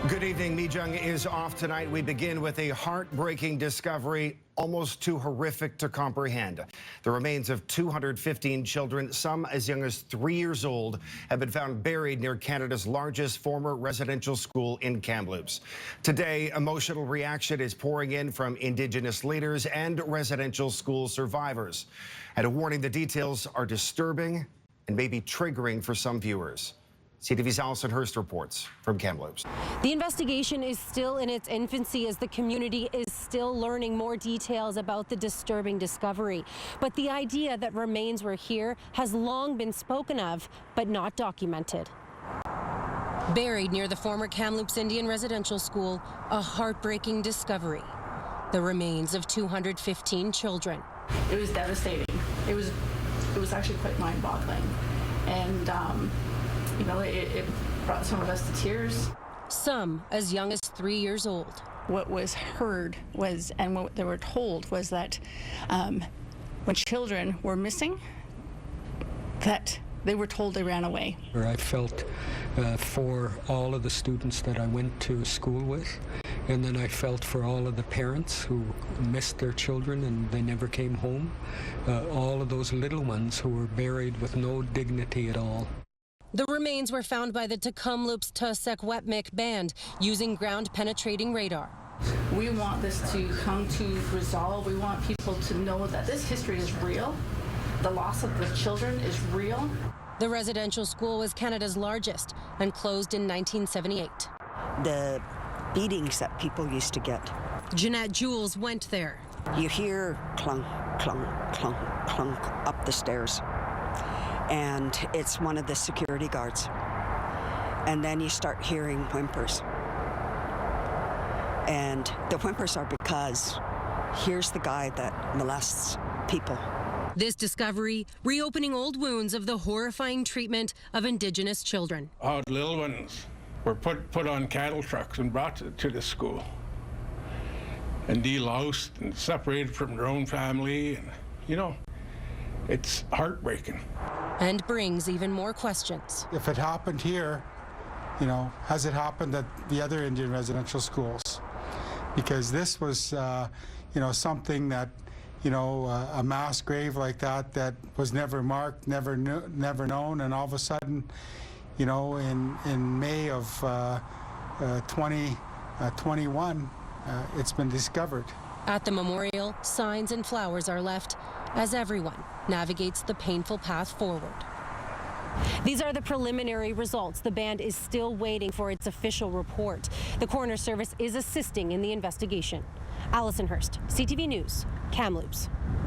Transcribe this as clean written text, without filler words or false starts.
Good evening. Mi Jung is off tonight. We begin with a heartbreaking discovery, almost too horrific to comprehend. The remains of 215 children, some as young as 3 years old, have been found buried near Canada's largest former residential school in Kamloops. Today, emotional reaction is pouring in from Indigenous leaders and residential school survivors. And a warning, the details are disturbing and may be triggering for some viewers. CTV's Allison Hurst reports from Kamloops. The investigation is still in its infancy as the community is still learning more details about the disturbing discovery. But the idea that remains were here has long been spoken of, but not documented. Buried near the former Kamloops Indian Residential School, a heartbreaking discovery. The remains of 215 children. It was devastating. It was actually quite mind-boggling. And you know, it brought some of us to tears. Some as young as 3 years old. What was heard was, and what they were told was that when children were missing, that they were told they ran away. I felt for all of the students that I went to school with, and then I felt for all of the parents who missed their children and they never came home. All of those little ones who were buried with no dignity at all. The remains were found by the Kamloops Wet'suwet'en band using ground-penetrating radar. We want this to come to resolve. We want people to know that this history is real. The loss of the children is real. The residential school was Canada's largest and closed in 1978. The beatings that people used to get. Jeanette Jules went there. You hear clunk, clunk, clunk, clunk up the stairs. And it's one of the security guards. And then you start hearing whimpers. And the whimpers are because here's the guy that molests people. This discovery reopening old wounds of the horrifying treatment of Indigenous children. Our little ones were put on cattle trucks and brought to the school and deloused and separated from their own family. And, you know, it's heartbreaking. And brings even more questions. If it happened here, you know, has it happened at the other Indian residential schools? Because this was, you know, something that, you know, a mass grave like that was never marked, never known, and all of a sudden, you know, in May of 2021, it's been discovered. At the memorial, signs and flowers are left as everyone navigates the painful path forward. These are the preliminary results. The band is still waiting for its official report. The coroner service is assisting in the investigation. Allison Hurst, CTV News, Kamloops.